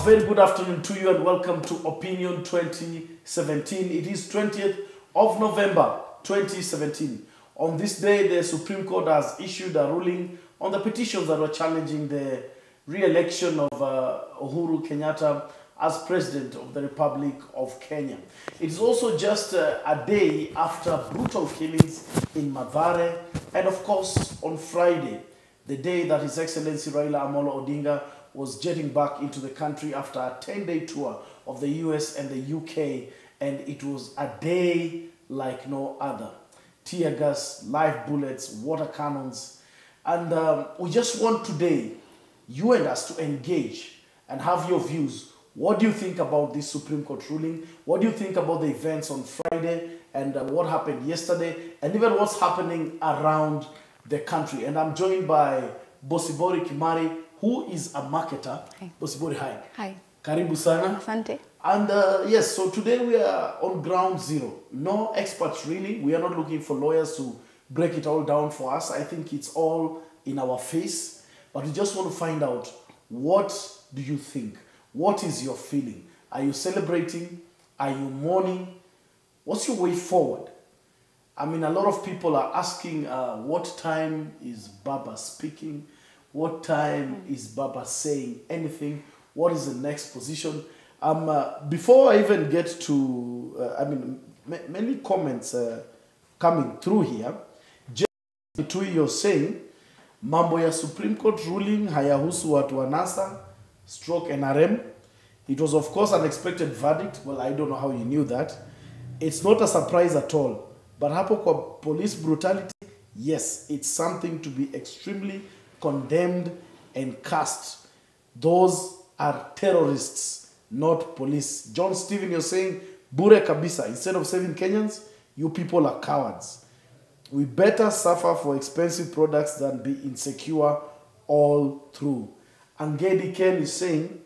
very good afternoon to you and welcome to Opinion 2017. It is 20th of November 2017. On this day, the Supreme Court has issued a ruling on the petitions that were challenging the re-election of Uhuru Kenyatta as President of the Republic of Kenya. It is also just a day after brutal killings in Mathare, and of course on Friday, the day that His Excellency Raila Amolo Odinga was jetting back into the country after a 10-day tour of the US and the UK, and it was a day like no other. Tear gas, live bullets, water cannons, and we just want today, you and us, to engage and have your views. What do you think about this Supreme Court ruling? What do you think about the events on Friday and what happened yesterday, and even what's happening around the country? And I'm joined by Bosibori Kimari, who is a marketer. Hi. Bosibori, hi. Hi. Karibu sana. Asante. And yes, so today we are on ground zero. No experts really. We are not looking for lawyers to break it all down for us. I think it's all in our face. But we just want to find out, what do you think? What is your feeling? Are you celebrating? Are you mourning? What's your way forward? I mean, a lot of people are asking, what time is Baba speaking? What time is Baba saying anything? What is the next position? Before I even get to, many comments coming through here. Just you're saying, mambo ya Supreme Court ruling hayahusu watu wa NASA, stroke NRM. It was of course an expected verdict. Well, I don't know how you knew that. It's not a surprise at all. But hapo kwa police brutality, yes, it's something to be extremely condemned and cast. Those are terrorists, not police. John Stephen, you're saying, bure kabisa. Instead of saving Kenyans, you people are cowards. We better suffer for expensive products than be insecure all through. Angedi Ken is saying,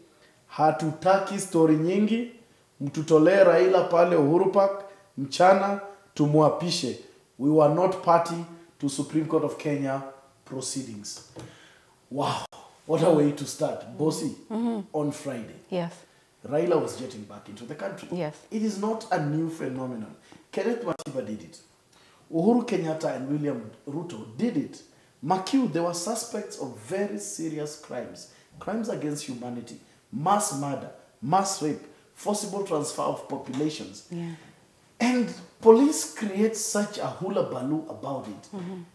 hatutaki story nyingi, mtutolee Raila pale Uhuru Park, mchana, tumuapishe. We were not party to Supreme Court of Kenya proceedings. Wow, what a way to start. Bossy, on Friday, Yes. Raila was jetting back into the country. Yes. It is not a new phenomenon. Kenneth Matiba did it. Uhuru Kenyatta and William Ruto did it. Makiu, they were suspects of very serious crimes. Crimes against humanity, mass murder, mass rape, forcible transfer of populations. Yeah. And police create such a hula baloo about it.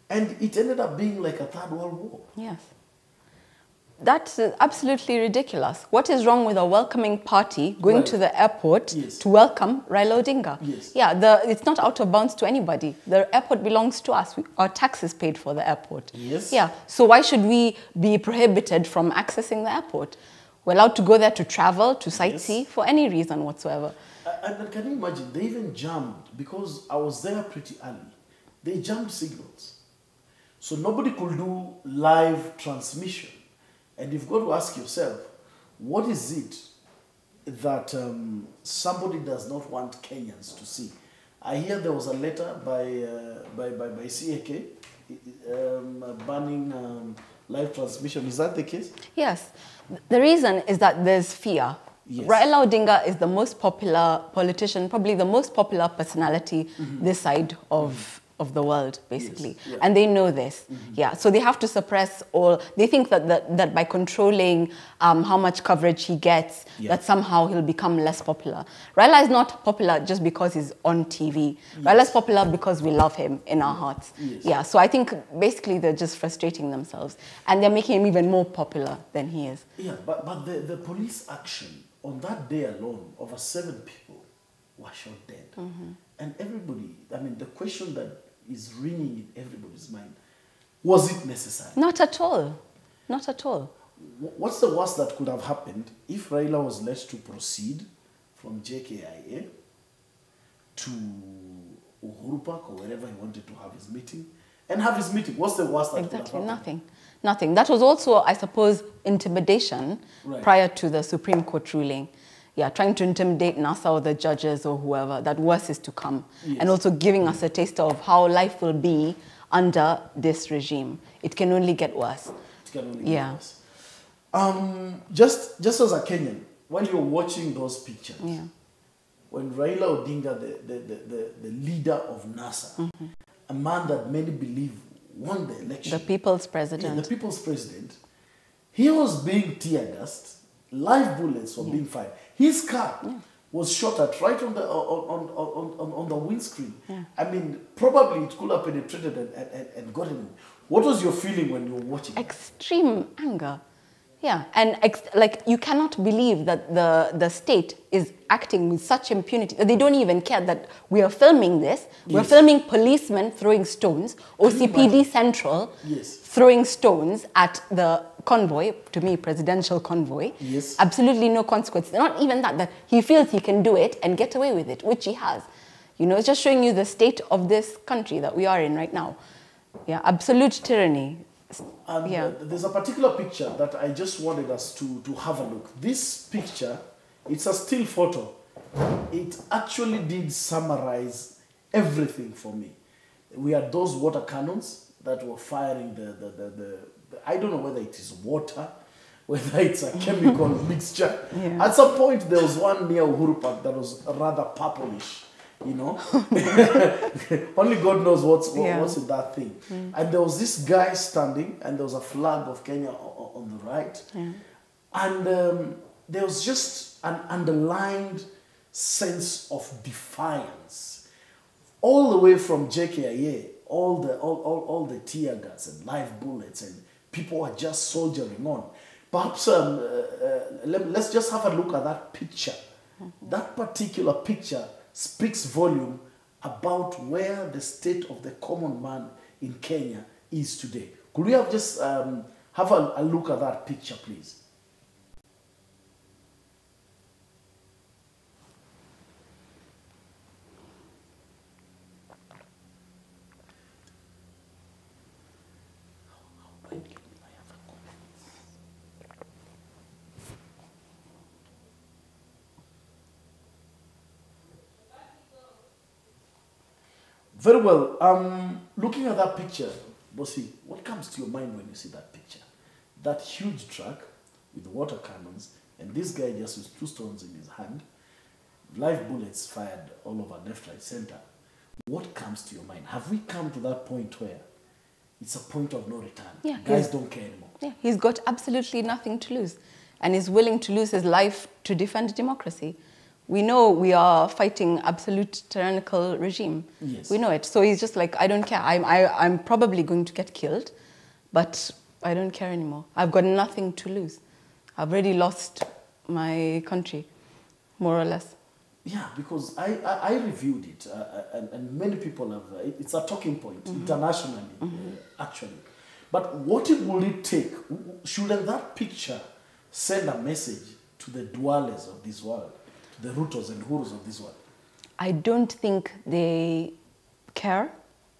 And it ended up being like a third world war. Yes. That's absolutely ridiculous. What is wrong with a welcoming party going Right. to the airport Yes. to welcome Raila Odinga? Yes. Yeah, it's not out of bounds to anybody. The airport belongs to us. Our taxes paid for the airport. Yes. Yeah. So why should we be prohibited from accessing the airport? We're allowed to go there to travel, to sightsee, for any reason whatsoever. And can you imagine, they even jammed, because I was there pretty early, they jammed signals. So nobody could do live transmission. And you've got to ask yourself, what is it that somebody does not want Kenyans to see? I hear there was a letter by CAK banning live transmission. Is that the case? Yes. The reason is that there's fear. Yes. Raila Odinga is the most popular politician, probably the most popular personality this side of the world, basically. Yes. Yeah. And they know this. Yeah. So they have to suppress all. They think that by controlling how much coverage he gets, that somehow he'll become less popular. Raila is not popular just because he's on TV. Yes. Raila is popular because we love him in our hearts. Yes. Yeah. So I think basically they're just frustrating themselves. And they're making him even more popular than he is. Yeah, but the police action on that day alone, over 7 people were shot dead. And everybody, I mean, the question that is ringing in everybody's mind, was it necessary? Not at all. Not at all. What's the worst that could have happened if Raila was let to proceed from JKIA to Uhuru Park or wherever he wanted to have his meeting, and have his meeting? What's the worst that could have happened? Nothing. Nothing. That was also, I suppose, intimidation prior to the Supreme Court ruling. Yeah, trying to intimidate NASA or the judges or whoever, that worse is to come. Yes. And also giving us a taste of how life will be under this regime. It can only get worse. It can only get worse. Just as a Kenyan, while you're watching those pictures, when Raila Odinga, the leader of NASA, a man that many believe won the election, the people's president, the people's president, he was being tear gassed, live bullets were being fired. His car was shot at right on the windscreen. I mean, probably it could have penetrated and gotten him. What was your feeling when you were watching? Extreme anger. Yeah, and like you cannot believe that the state is acting with such impunity. They don't even care that we are filming this. We're filming policemen throwing stones, OCPD Central throwing stones at the convoy, to me, presidential convoy. Absolutely no consequence. Not even that he feels he can do it and get away with it, which he has. You know, it's just showing you the state of this country that we are in right now. Yeah, absolute tyranny. And there's a particular picture that I just wanted us to have a look. This picture, it's a still photo. It actually did summarize everything for me. We had those water cannons that were firing the I don't know whether it is water, whether it's a chemical mixture. At some point, there was one near Uhuru Park that was rather purplish. You know, only God knows what's in that thing. And there was this guy standing, and there was a flag of Kenya on the right, and there was just an underlined sense of defiance, all the way from JKIA, all the tear gas and live bullets, and people are just soldiering on. Perhaps let's just have a look at that picture. That particular picture speaks volume about where the state of the common man in Kenya is today. Could we have just have a look at that picture, please? Very well. Looking at that picture, Bosi, what comes to your mind when you see that picture? That huge truck with water cannons, and this guy just with 2 stones in his hand, live bullets fired all over left, right, center. What comes to your mind? Have we come to that point where it's a point of no return? Guys don't care anymore. Yeah, he's got absolutely nothing to lose, and is willing to lose his life to defend democracy. We know we are fighting absolute tyrannical regime. We know it. So he's just like, I don't care. I'm probably going to get killed, but I don't care anymore. I've got nothing to lose. I've already lost my country, more or less. Yeah, because I reviewed it, and many people have. It's a talking point internationally, actually. But what will it take? Shouldn't that picture send a message to the dwellers of this world? The Rutos and Hurus of this world? I don't think they care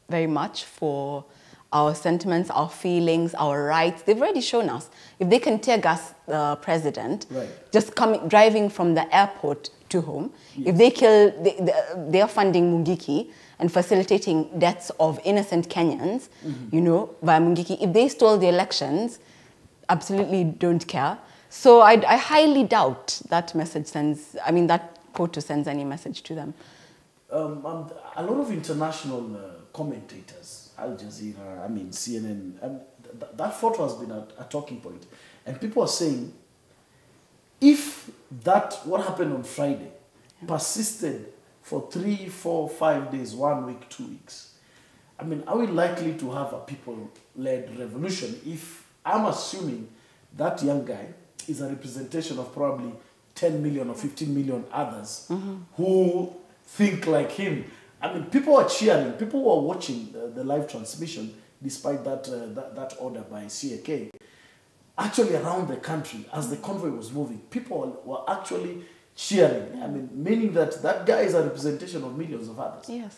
very much for our sentiments, our feelings, our rights. They've already shown us. If they can tear gas the president, just driving from the airport to home, if they kill, they are funding Mungiki and facilitating deaths of innocent Kenyans, you know, via Mungiki. If they stole the elections, absolutely don't care. So I highly doubt that message sends, I mean, that photo sends any message to them. A lot of international commentators, Al Jazeera, I mean, CNN, that photo has been a talking point. And people are saying, if that, what happened on Friday, persisted for 3, 4, 5 days, 1 week, 2 weeks, I mean, are we likely to have a people-led revolution if I'm assuming that young guy is a representation of probably 10 million or 15 million others who think like him? I mean, people are cheering. People were watching the live transmission despite that order by CAK. Actually, around the country, as the convoy was moving, people were actually cheering. I mean, meaning that that guy is a representation of millions of others. Yes.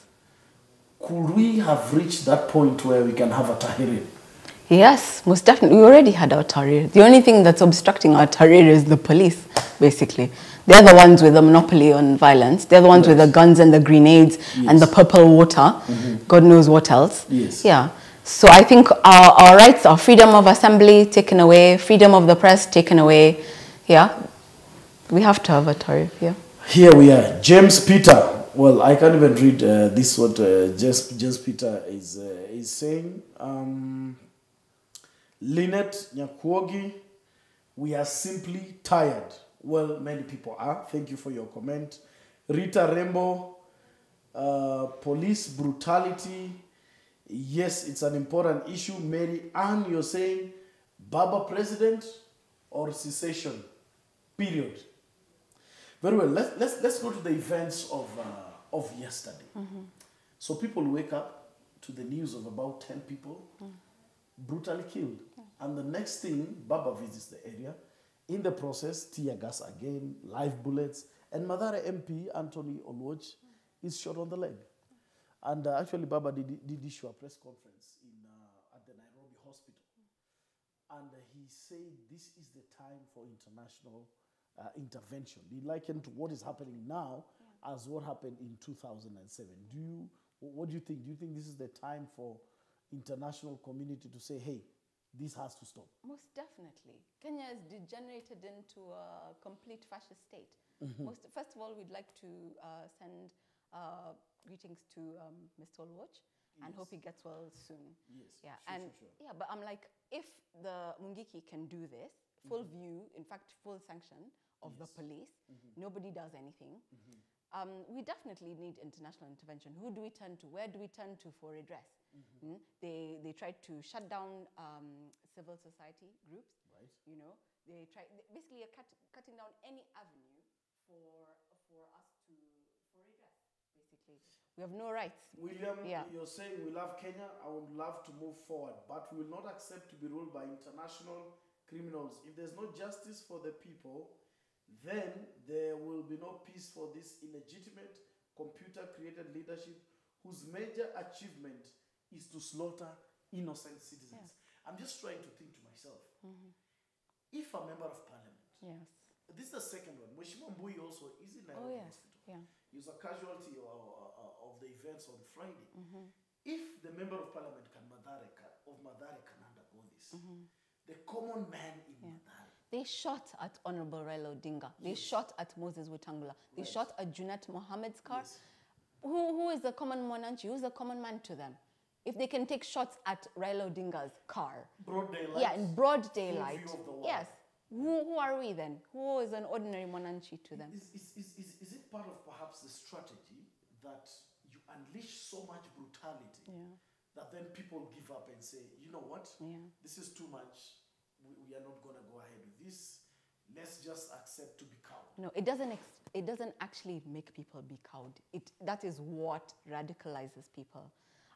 Could we have reached that point where we can have a Tahrir? Yes, most definitely. We already had our Tahrir. The only thing that's obstructing our Tahrir is the police, basically. They're the ones with the monopoly on violence. They're the ones with the guns and the grenades and the purple water. God knows what else. Yeah. So I think our rights, our freedom of assembly taken away, freedom of the press taken away. Yeah. We have to have a tariff, yeah. Here we are. James Peter. Well, I can't even read this, what James Peter is saying. Lynette Nyakwogi, we are simply tired. Well, many people are. Thank you for your comment. Rita Rembo, police brutality. Yes, it's an important issue. Mary Ann, you're saying Baba president or secession? Period. Very well. Let's go to the events of yesterday. So people wake up to the news of about 10 people brutally killed, and the next thing, Baba visits the area. In the process, tear gas again, live bullets, and Madara MP Anthony Oluoch is shot on the leg. And actually, Baba did issue a press conference at the Nairobi hospital. And he said this is the time for international intervention. He likened to what is happening now as what happened in 2007. What do you think? Do you think this is the time for international community to say, hey, this has to stop? Most definitely. Kenya has degenerated into a complete fascist state. First of all, we'd like to send greetings to Mr. Oluoch and hope he gets well soon. Yes, yeah, sure. Yeah, but I'm like, if the Mungiki can do this, full view, in fact, full sanction of the police, nobody does anything. We definitely need international intervention. Who do we turn to? Where do we turn to for redress? They tried to shut down civil society groups. Right. You know, they basically are cutting down any avenue for us for redress. Basically, we have no rights. William, you're saying we love Kenya. I would love to move forward, but we will not accept to be ruled by international criminals. If there's no justice for the people, then there will be no peace for this illegitimate computer-created leadership whose major achievement is to slaughter innocent citizens. I'm just trying to think to myself, if a member of parliament, this is the second one, Mheshimiwa Mbui also is in Nairobi hospital. He was a casualty of the events on Friday. If the member of parliament of Mathare can undergo this, the common man in Mathare. They shot at Honorable Raila Odinga. They shot at Moses Wetangula. They shot at Junet Mohammed's car. Who is the common mwananchi? Who's the common man to them? If they can take shots at Raila Odinga's car. Broad daylight. Yeah, in broad daylight. Full view of the world. Yes. Who are we then? Who is an ordinary mwananchi to them? Is it part of perhaps the strategy that you unleash so much brutality that then people give up and say, you know what? This is too much. We are not going to go ahead with this. Let's just accept to be cowed. No, it doesn't actually make people be cowed. That is what radicalizes people.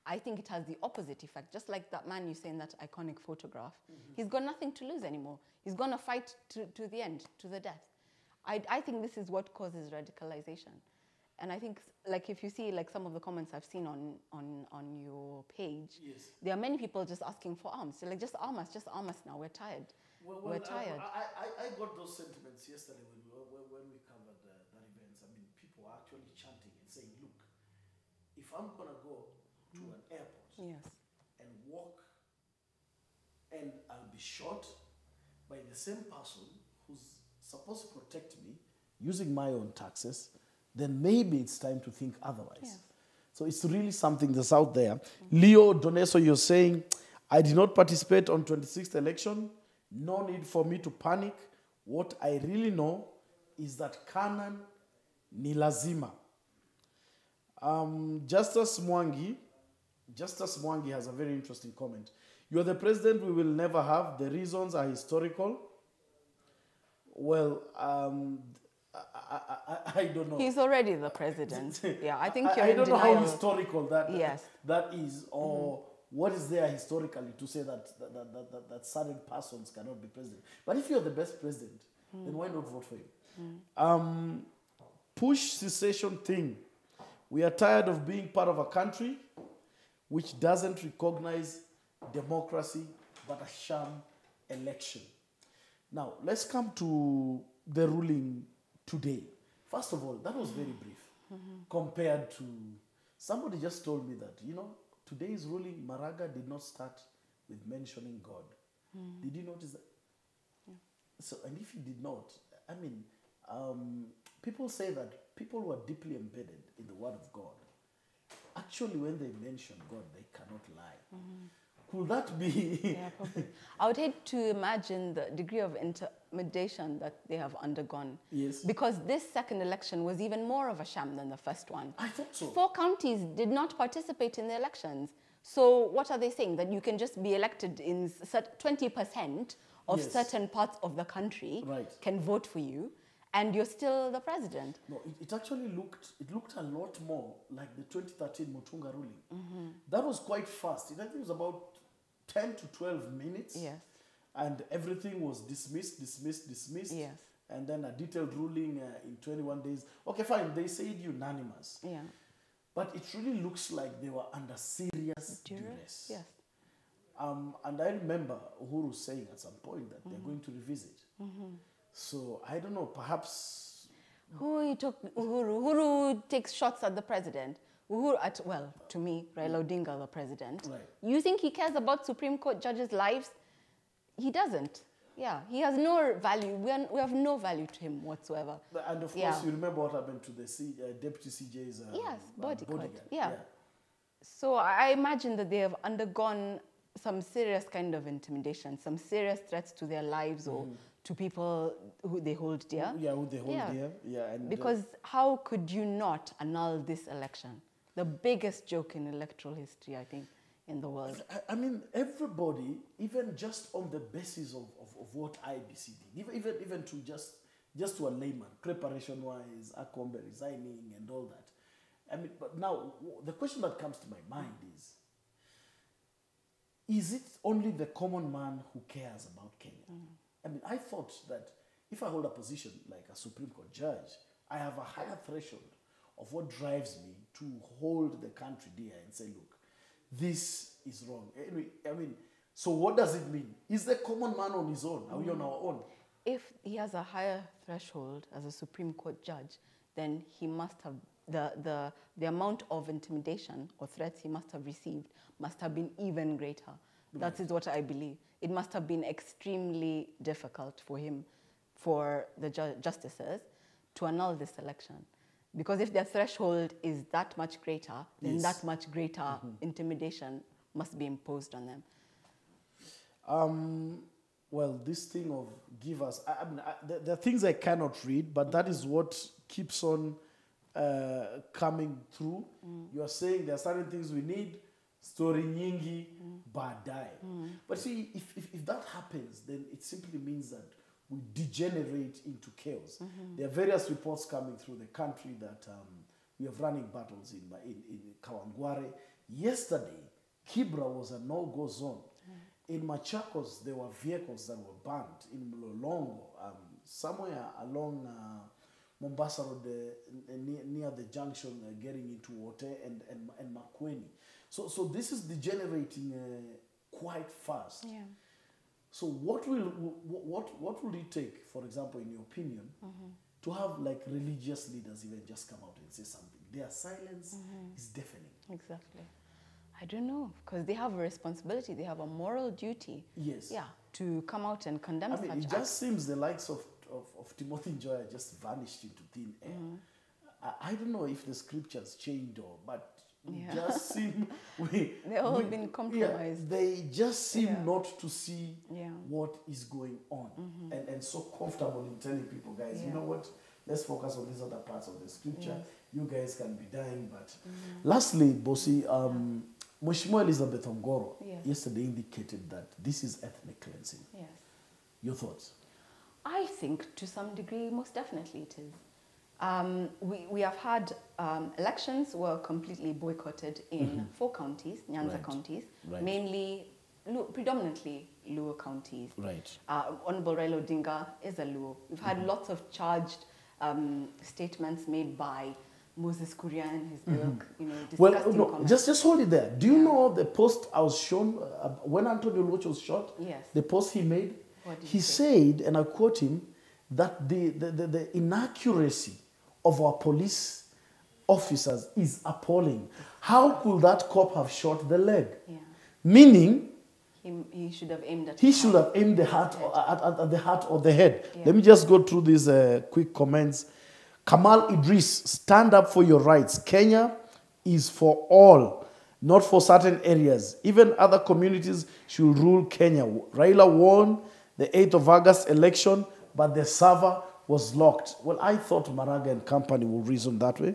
I think it has the opposite effect. Just like that man you say in that iconic photograph. He's got nothing to lose anymore. He's going to fight to the end, to the death. I think this is what causes radicalization. And I think, like, if you see, like, some of the comments I've seen on your page, there are many people just asking for arms. So, like, just arm us now. We're tired. We're tired. I got those sentiments yesterday when we covered that event. I mean, people are actually chanting and saying, look, if I'm going to go to an airport and walk and I'll be shot by the same person who's supposed to protect me using my own taxes, then maybe it's time to think otherwise. So it's really something that's out there. Leo Doneso, you're saying, I did not participate on 26th election. No need for me to panic. What I really know is that Canaan ni lazima. Justice Mwangi has a very interesting comment. You are the president we will never have. The reasons are historical. Well, I don't know. He's already the president. I think you're I in don't know denial. how historical that is, or what is there historically to say that certain persons cannot be president. But if you're the best president, then why not vote for him? Push secession thing. We are tired of being part of a country which doesn't recognize democracy but a sham election. Now, let's come to the ruling today. First of all, that was very brief compared to... Somebody just told me that, today's ruling, Maraga did not start with mentioning God. Did you notice that? So, and if he did not, I mean, people say that people who are deeply embedded in the Word of God, actually when they mention God, they cannot lie. Could that be? Yeah, probably. I would hate to imagine the degree of intimidation that they have undergone. Yes. Because this second election was even more of a sham than the first one. I thought so. 4 counties did not participate in the elections. So what are they saying? That you can just be elected in 20% of Yes. certain parts of the country Right. can vote for you, and you're still the president. No, it actually looked a lot more like the 2013 Mutunga ruling. That was quite fast. I think it was about 10 to 12 minutes. Yes. And everything was dismissed. Yes. And then a detailed ruling in 21 days. Okay, fine. They said unanimous. Yeah. But it really looks like they were under serious duress. Yes. And I remember Uhuru saying at some point that they're going to revisit. So I don't know, perhaps... Uhuru takes shots at the president. Well, to me, Raila Odinga, the president. Right. You think he cares about Supreme Court judges' lives? He doesn't. Yeah, he has no value. We have no value to him whatsoever. And of course, you remember what happened to the deputy CJ's bodyguard. Yeah. So I imagine that they have undergone some serious kind of intimidation, some serious threats to their lives or to people who they hold dear. Yeah, who they hold dear. Yeah, and because how could you not annul this election? The biggest joke in electoral history, I think, in the world. I mean, everybody, even just on the basis of what IBC did, even to just to a layman, preparation-wise, Akombe resigning and all that. I mean, but now, the question that comes to my mind is it only the common man who cares about Kenya? I mean, I thought that if I hold a position like a Supreme Court judge, I have a higher threshold of what drives me to hold the country dear and say, look, this is wrong. Anyway, I mean, so what does it mean? Is the common man on his own? Are we on our own? If he has a higher threshold as a Supreme Court judge, then he must have, the amount of intimidation or threats he must have received must have been even greater. That is what I believe. It must have been extremely difficult for him, for the justices, to annul this election. Because if their threshold is that much greater, then that much greater intimidation must be imposed on them. Well, this thing of give us... I mean, there are things I cannot read, but that is what keeps on coming through. You are saying there are certain things we need, story nyingi, baadaye. But see, if that happens, then it simply means that we degenerate into chaos. There are various reports coming through the country that we have running battles in Kawangware. Yesterday, Kibra was a no-go zone. In Machakos, there were vehicles that were banned. In Mlolongo, somewhere along Mombasa Road, near the junction, getting into Wote and Makweni. So this is degenerating quite fast. Yeah. So what will it take, for example, in your opinion, to have like religious leaders even just come out and say something? Their silence is deafening. Exactly. I don't know, because they have a responsibility, they have a moral duty. Yes. Yeah, to come out and condemn such it just seems the likes of Timothy Njoya just vanished into thin air. I don't know if the scriptures changed but it just seem they've all been compromised. Yeah, they just seem not to see what is going on and so comfortable in telling people, guys, you know what? Let's focus on these other parts of the scripture. Yes. You guys can be dying, but lastly, Bosi, Mheshimiwa Elizabeth Ongoro yesterday indicated that this is ethnic cleansing. Yes. Your thoughts? I think to some degree, most definitely it is. We have had elections were completely boycotted in 4 counties, Nyanza counties, mainly, predominantly Luo counties. Right. Honorable Raila Odinga is a Luo. We've had lots of charged statements made by Moses Kuria and his ilk, disgusting comments. Just hold it there. Do you know the post I was shown when Antonio Loach was shot? Yes. The post he made? What did he said, and I quote him, that the inaccuracy of our police officers is appalling. How could that cop have shot the leg? Yeah. Meaning, He should have aimed at. He should have aimed the heart at the heart or the head. Yeah. Let me just go through these quick comments. Kamal Idris, stand up for your rights. Kenya is for all, not for certain areas. Even other communities should rule Kenya. Raila won the 8th of August election, but the server was locked. Well, I thought Maraga and company would reason that way.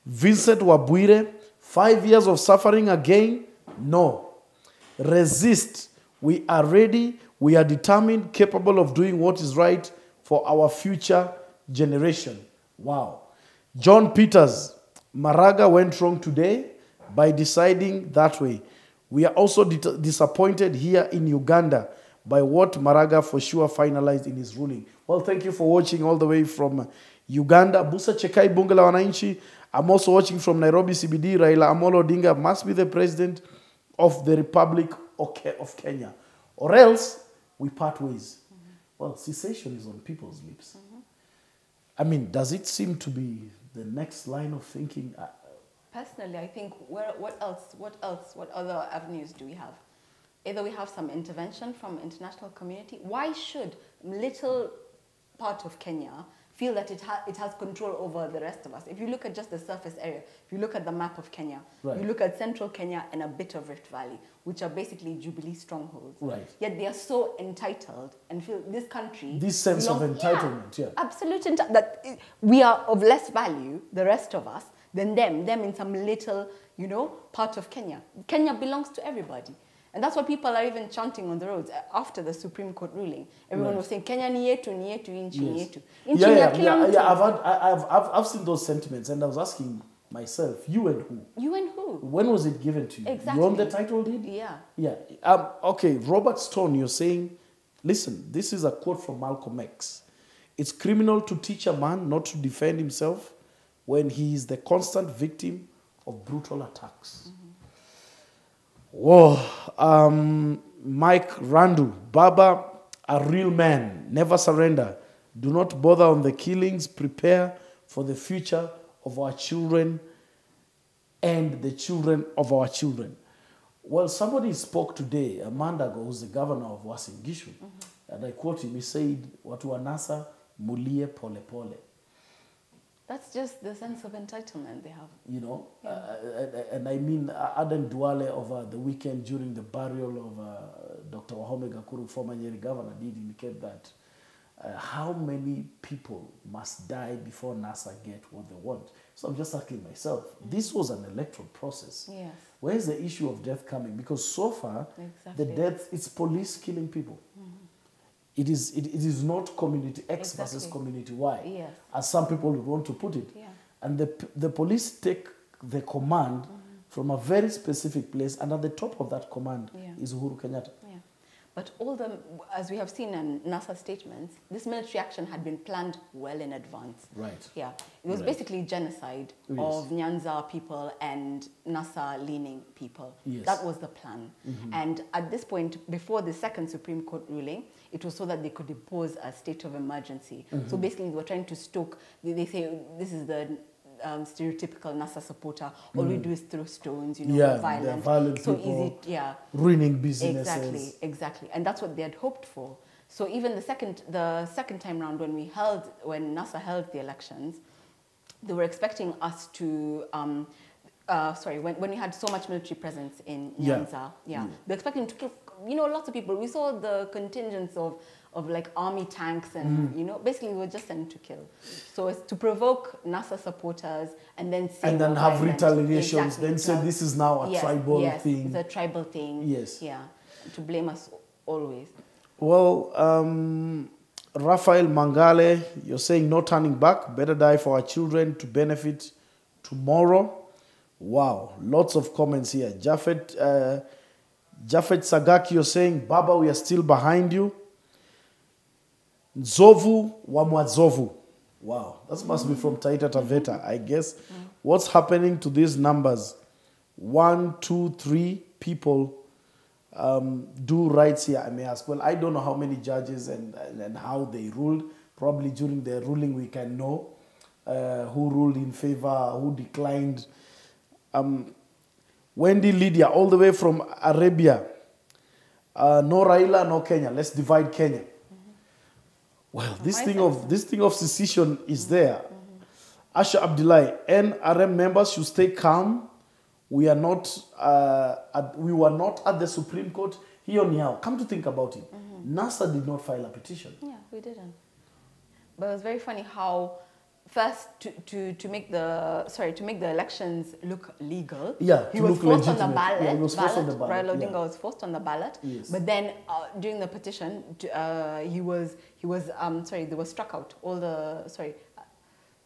Vincent Wabwire, 5 years of suffering again? No. Resist. We are ready. We are determined, capable of doing what is right for our future generation. Wow. John Peters, Maraga went wrong today by deciding that way. We are also disappointed here in Uganda by what Maraga for sure finalized in his ruling. Well, thank you for watching all the way from Uganda. Busa Chekai Bunga la Wananchi. I'm also watching from Nairobi CBD. Raila Amolo Odinga must be the president of the Republic of Kenya. Or else, we part ways. Well, cessation is on people's lips. I mean, does it seem to be the next line of thinking? Personally, I think what other avenues do we have? Either we have some intervention from international community. Why should little part of Kenya feel that it has control over the rest of us? If you look at just the surface area, if you look at the map of Kenya, you look at central Kenya and a bit of Rift Valley, which are basically Jubilee strongholds. Right. Yet they are so entitled and feel this country... This sense of entitlement, yeah. Absolute that we are of less value, the rest of us, than them in some little, part of Kenya. Kenya belongs to everybody. And that's what people are even chanting on the roads after the Supreme Court ruling. Everyone was saying, Kenya ni yetu, ni yetu, inchi ni yetu. Inchi ni ya kila mtu. I've seen those sentiments, and I was asking myself, you and who? You and who? When was it given to you? Exactly. You own the title deed? Yeah. Yeah. Okay, Robert Stone, you're saying, listen, this is a quote from Malcolm X. It's criminal to teach a man not to defend himself when he is the constant victim of brutal attacks. Whoa, Mike Randu, Baba, a real man, never surrender. Do not bother on the killings, prepare for the future of our children and the children of our children. Well, somebody spoke today, a month ago, who's the governor of Uasin Gishu, and I quote him, he said, watu wa NASA, mulie pole pole. That's just the sense of entitlement they have. And I mean, Adam Duale over the weekend during the burial of Dr. Wahome Gakuru, former Nyeri governor, did indicate that how many people must die before NASA get what they want. So I'm just asking myself, this was an electoral process. Yes. Where's the issue of death coming? Because so far, the death, it's police killing people. It is not community X versus community Y, as some people would want to put it. Yeah. And the police take the command from a very specific place, and at the top of that command is Uhuru Kenyatta. Yeah. But as we have seen in NASA statements, this military action had been planned well in advance. Right. Yeah. It was basically genocide of Nyanza people and NASA-leaning people. Yes. That was the plan. And at this point, before the second Supreme Court ruling, it was so that they could impose a state of emergency. So basically, they were trying to stoke, they say, this is the stereotypical NASA supporter. All we do is throw stones, violent so people, easy, ruining businesses. Exactly. And that's what they had hoped for. So even the second time round, when NASA held the elections, they were expecting us to when we had so much military presence in Nyanza, they're expecting to kill, lots of people. We saw the contingents of like army tanks and, basically we were just sent to kill. So it's to provoke NASA supporters and then say... And then have retaliations, then say this is now a tribal thing. It's a tribal thing. Yes. Yeah, to blame us always. Well, Raphael Mangale, you're saying no turning back, better die for our children to benefit tomorrow. Wow, lots of comments here. Jafet Sagaki, you're saying, Baba, we are still behind you. Nzovu Wamwazovu. Wow, that must be from Taita Taveta, I guess. What's happening to these numbers? 1, 2, 3 people do rights here, I may ask. Well, I don't know how many judges and how they ruled. Probably during the ruling we can know who ruled in favor, who declined. Wendy Lydia, all the way from Arabia. No Raila, no Kenya. Let's divide Kenya. Well, this thing of secession is there. Asha Abdullahi, NRM members should stay calm. We are not. We were not at the Supreme Court. Here now, come to think about it, NASA did not file a petition. Yeah, we didn't. But it was very funny how first to make the elections look legal. Yeah, he was forced on the legitimate. ballot. Yeah, he was forced on the ballot. Raila Odinga was forced on the ballot. Yes. But then during the petition, he was sorry, they were struck out. All the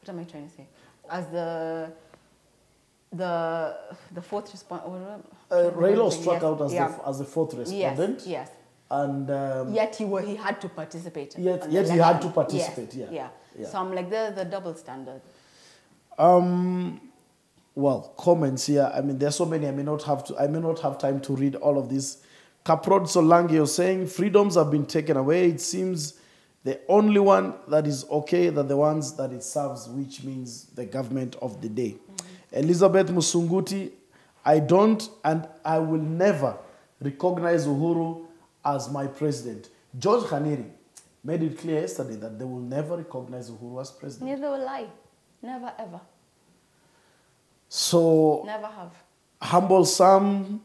what am I trying to say? As the fourth respondent. Raila was struck out as the fourth respondent. Yes. Yes. And yet he had to participate. Yet he had to participate. Yes. Yeah. So I'm like, there's the double standard. Well, comments here. I mean, there's so many. I may not have time to read all of this. Kaprod Solange, you're saying freedoms have been taken away. It seems the only one that is okay are the ones that it serves, which means the government of the day. Elizabeth Musunguti, I don't and I will never recognize Uhuru as my president. George Khaniri made it clear yesterday that they will never recognize Uhuru as president. Neither will I. Never, ever. So, never have. Humble Sam,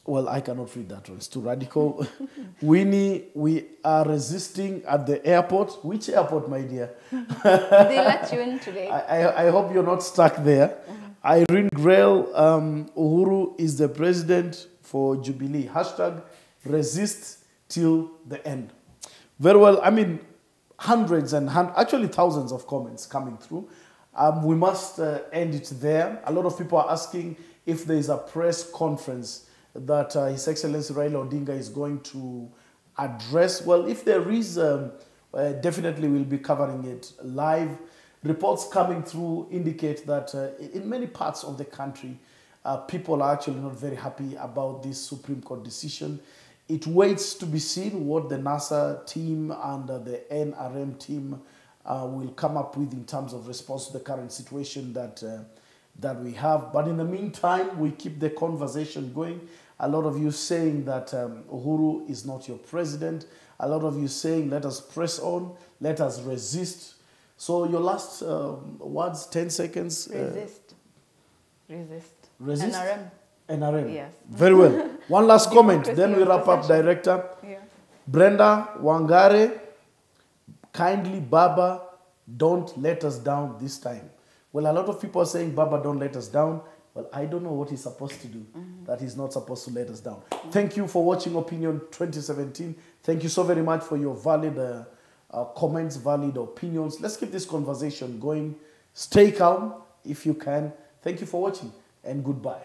well, I cannot read that one. It's too radical. Winnie, we are resisting at the airport. Which airport, my dear? They let you in today. I hope you're not stuck there. Irene Grail, Uhuru is the president for Jubilee. Hashtag resist till the end. Very well. I mean, hundreds and actually thousands of comments coming through. We must end it there. A lot of people are asking if there is a press conference that His Excellency Raila Odinga is going to address. Well, if there is, definitely we'll be covering it live. Reports coming through indicate that in many parts of the country, people are actually not very happy about this Supreme Court decision. It waits to be seen what the NASA team and the NRM team will come up with in terms of response to the current situation that we have. But in the meantime, we keep the conversation going. A lot of you saying that Uhuru is not your president. A lot of you saying, let us press on, let us resist. So your last words, 10 seconds. Resist. NRM. NRM. Yes. Very well. One last comment, then we wrap up, Director. Yeah. Brenda Wangare, kindly, Baba, don't let us down this time. Well, a lot of people are saying, Baba, don't let us down. Well, I don't know what he's supposed to do, that he's not supposed to let us down. Thank you for watching Opinion 2017. Thank you so very much for your valid comments, valid opinions. Let's keep this conversation going. Stay calm if you can. Thank you for watching and goodbye.